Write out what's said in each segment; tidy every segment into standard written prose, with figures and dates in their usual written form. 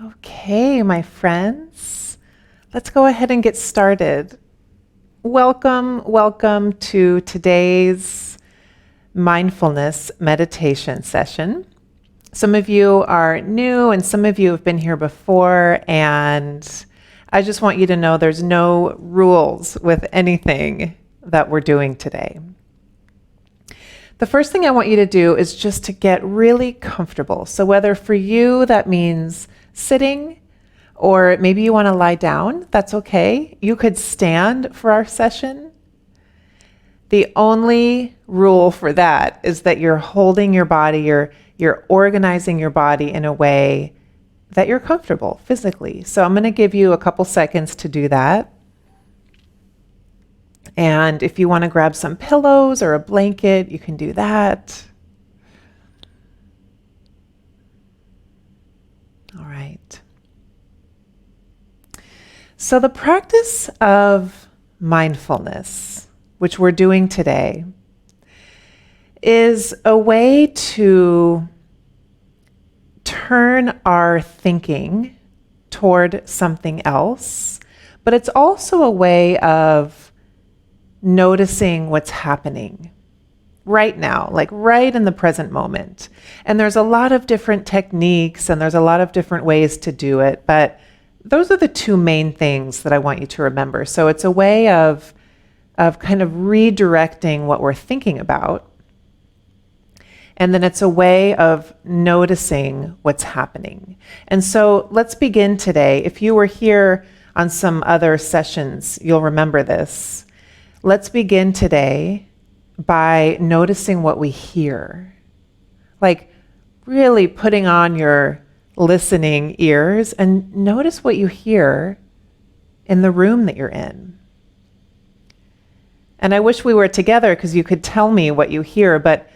Okay, my friends, let's go ahead and get started. Welcome to today's mindfulness meditation session. Some of you are new and some of you have been here before, and I just want you to know there's no rules with anything that we're doing today. The first thing I want you to do is just to get really comfortable. So whether for you that means sitting, or maybe you want to lie down, that's okay. You could stand for our session. The only rule for that is that you're holding your body, you're organizing your body in a way that you're comfortable physically. So I'm going to give you a couple seconds to do that. And if you want to grab some pillows or a blanket, you can do that. All right. So the practice of mindfulness, which we're doing today, is a way to turn our thinking toward something else, but it's also a way of noticing what's happening right now, like right in the present moment. And there's a lot of different techniques and there's a lot of different ways to do it, but those are the two main things that I want you to remember. So it's a way of kind of redirecting what we're thinking about. And then it's a way of noticing what's happening. And so let's begin today. If you were here on some other sessions, you'll remember this. Let's begin today by noticing what we hear. Like really putting on your listening ears and notice what you hear in the room that you're in. And I wish we were together because you could tell me what you hear, but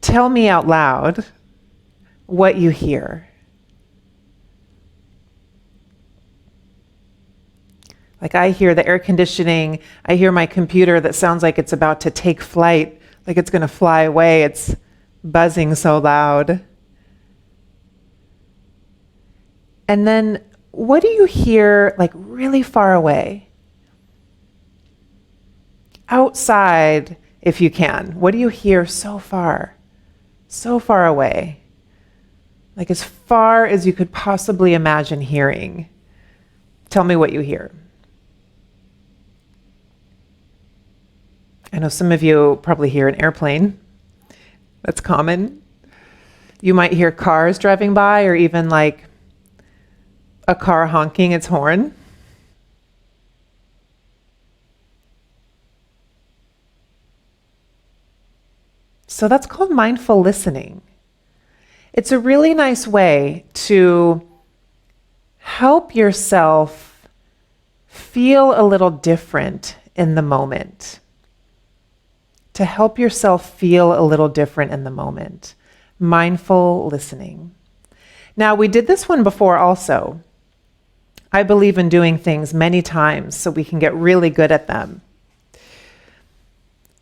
tell me out loud what you hear. Like I hear the air conditioning, I hear my computer that sounds like it's about to take flight, like it's going to fly away. It's buzzing so loud. And then what do you hear like really far away? Outside, if you can. What do you hear so far away? Like as far as you could possibly imagine hearing. Tell me what you hear. I know some of you probably hear an airplane. That's common. You might hear cars driving by or even like a car honking its horn. So that's called mindful listening. It's a really nice way to help yourself feel a little different in the moment. To help yourself feel a little different in the moment. Mindful listening. Now, we did this one before also. I believe in doing things many times so we can get really good at them.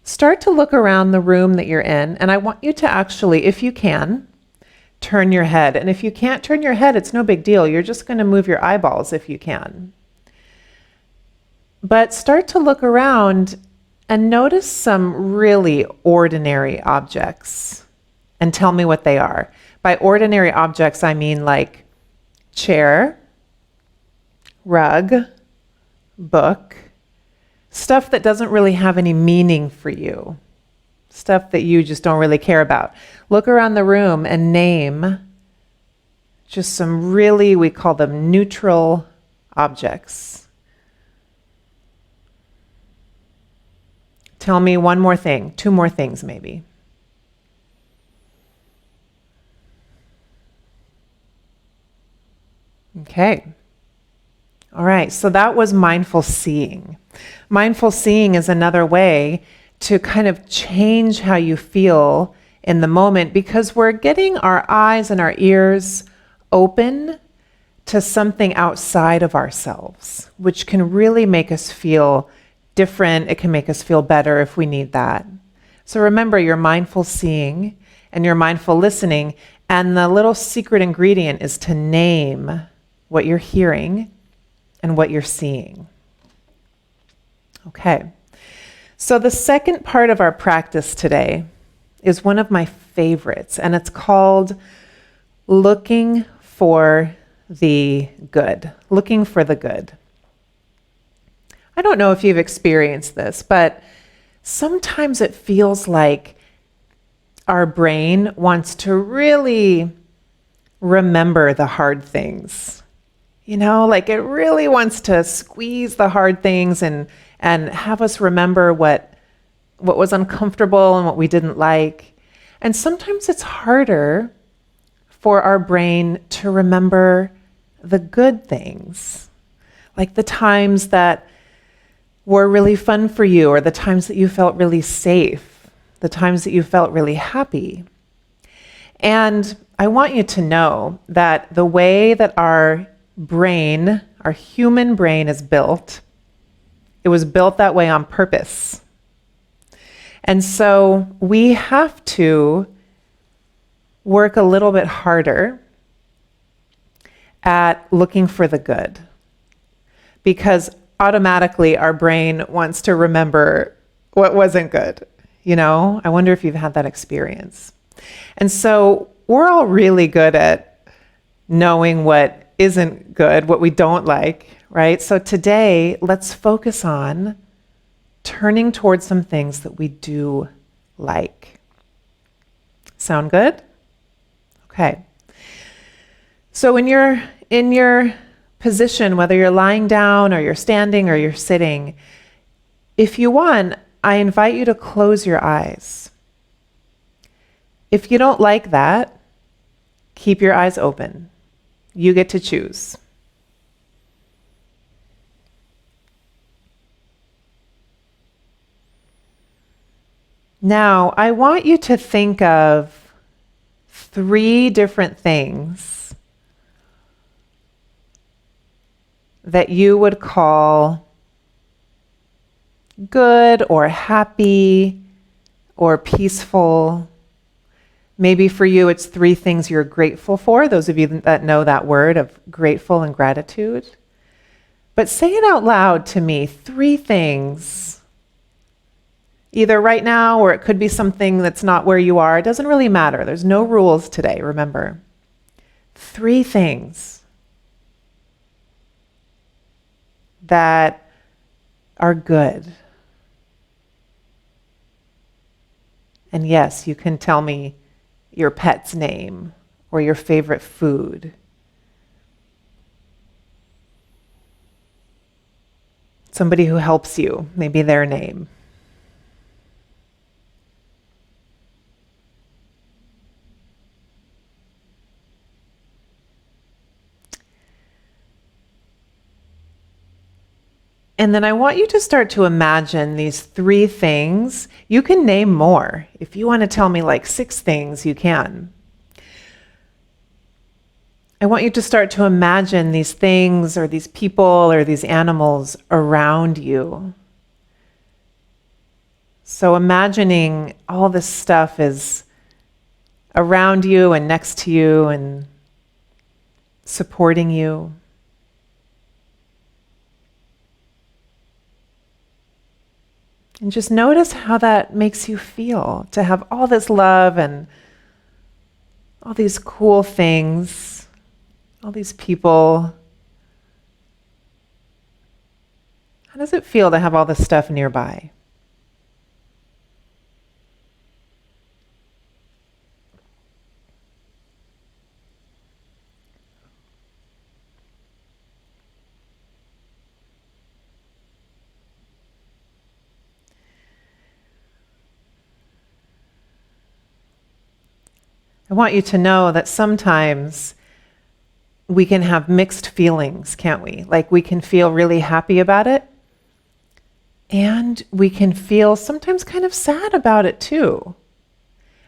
Start to look around the room that you're in, and I want you to actually, if you can, turn your head. And if you can't turn your head, it's no big deal. You're just going to move your eyeballs if you can. But start to look around and notice some really ordinary objects and tell me what they are. By ordinary objects, I mean like chair, rug, book, stuff that doesn't really have any meaning for you, stuff that you just don't really care about. Look around the room and name just some really, we call them neutral objects. Tell me one more thing, two more things maybe. Okay. All right, so that was mindful seeing. Mindful seeing is another way to kind of change how you feel in the moment because we're getting our eyes and our ears open to something outside of ourselves, which can really make us feel different. It can make us feel better if we need that. So remember, you're mindful seeing and you're mindful listening, and the little secret ingredient is to name what you're hearing, and what you're seeing. Okay. So the second part of our practice today is one of my favorites, and it's called looking for the good. Looking for the good. I don't know if you've experienced this, but sometimes it feels like our brain wants to really remember the hard things. You know, like it really wants to squeeze the hard things and have us remember what was uncomfortable and what we didn't like. And sometimes it's harder for our brain to remember the good things, like the times that were really fun for you, or the times that you felt really safe, the times that you felt really happy. And I want you to know that the way that our brain, our human brain is built, it was built that way on purpose. And so we have to work a little bit harder at looking for the good, because automatically our brain wants to remember what wasn't good. You know, I wonder if you've had that experience. And so we're all really good at knowing what isn't good, what we don't like, right? So today, let's focus on turning towards some things that we do like. Sound good? Okay. So when you're in your position, whether you're lying down or you're standing or you're sitting, if you want, I invite you to close your eyes. If you don't like that, keep your eyes open. You get to choose. Now, I want you to think of 3 different things that you would call good or happy or peaceful. Maybe for you, it's 3 things you're grateful for, those of you that know that word of grateful and gratitude. But say it out loud to me, 3 things, either right now or it could be something that's not where you are. It doesn't really matter. There's no rules today, remember. 3 things that are good. And yes, you can tell me your pet's name or your favorite food. Somebody who helps you, maybe their name. And then I want you to start to imagine these 3 things. You can name more. If you want to tell me like 6 things, you can. I want you to start to imagine these things or these people or these animals around you. So imagining all this stuff is around you and next to you and supporting you. And just notice how that makes you feel to have all this love and all these cool things, all these people. How does it feel to have all this stuff nearby? I want you to know that sometimes we can have mixed feelings, can't we? Like we can feel really happy about it, and we can feel sometimes kind of sad about it too.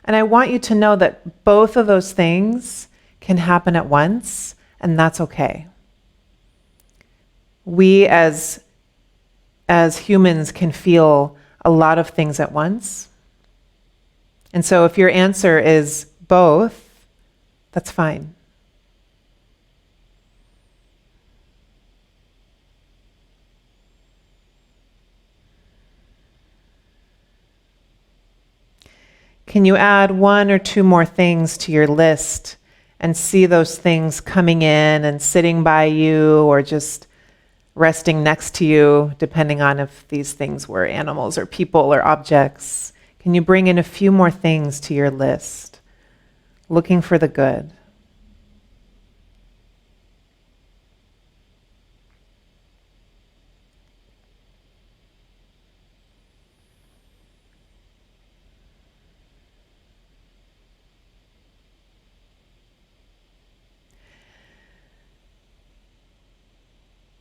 And I want you to know that both of those things can happen at once, and that's okay. We as humans can feel a lot of things at once. And so if your answer is both, that's fine. Can you add one or two more things to your list and see those things coming in and sitting by you or just resting next to you, depending on if these things were animals or people or objects? Can you bring in a few more things to your list, looking for the good?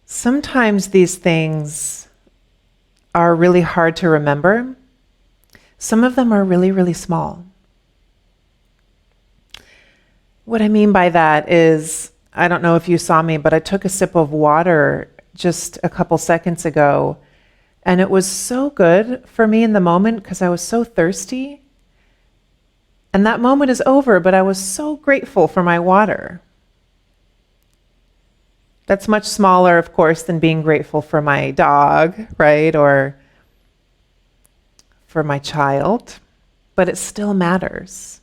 Sometimes these things are really hard to remember. Some of them are really, really small. What I mean by that is, I don't know if you saw me, but I took a sip of water just a couple seconds ago, and it was so good for me in the moment because I was so thirsty. And that moment is over, but I was so grateful for my water. That's much smaller, of course, than being grateful for my dog, right? Or for my child, but it still matters.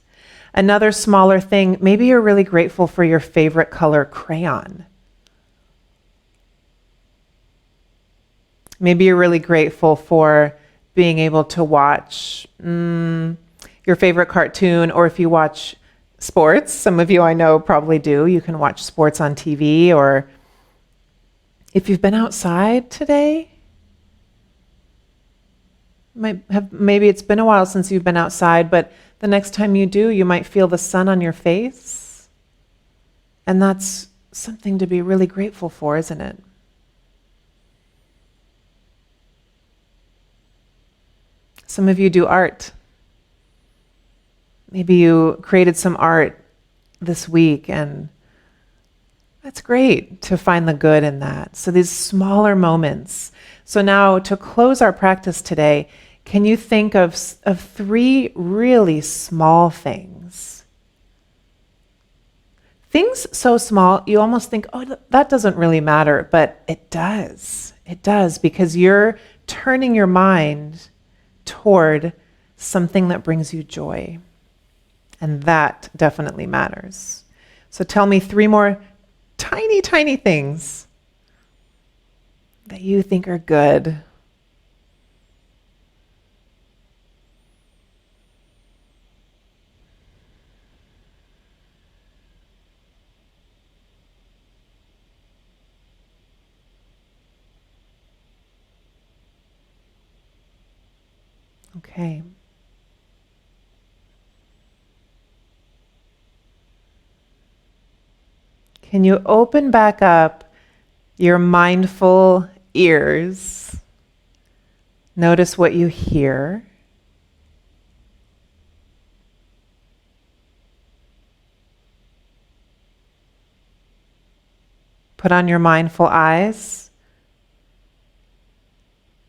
Another smaller thing, maybe you're really grateful for your favorite color crayon. Maybe you're really grateful for being able to watch your favorite cartoon, or if you watch sports, some of you I know probably do, you can watch sports on TV, or if you've been outside today, maybe it's been a while since you've been outside, but the next time you do, you might feel the sun on your face. And that's something to be really grateful for, isn't it? Some of you do art. Maybe you created some art this week, and that's great to find the good in that. So these smaller moments. So now to close our practice today, can you think of three really small things? Things so small, you almost think, oh, that doesn't really matter, but it does. It does, because you're turning your mind toward something that brings you joy. And that definitely matters. So tell me three more tiny, tiny things that you think are good. Okay. Can you open back up your mindful ears? Notice what you hear. Put on your mindful eyes.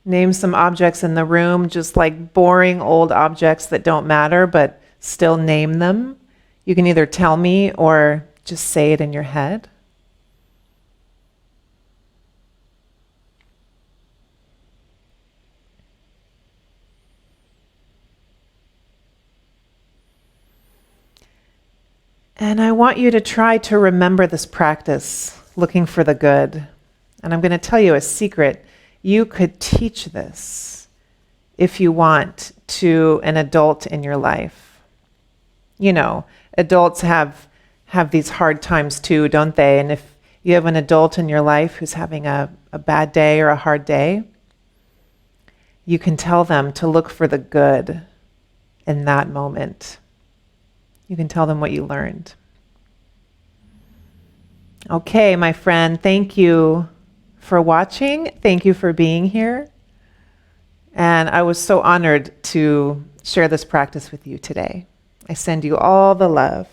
Name some objects in the room, just like boring old objects that don't matter, but still name them. You can either tell me or just say it in your head. And I want you to try to remember this practice, looking for the good. And I'm going to tell you a secret. You could teach this, if you want, to an adult in your life. You know, adults have these hard times too, don't they? And if you have an adult in your life who's having a bad day or a hard day, you can tell them to look for the good in that moment. You can tell them what you learned. Okay, my friend, thank you for watching. Thank you for being here. And I was so honored to share this practice with you today. I send you all the love.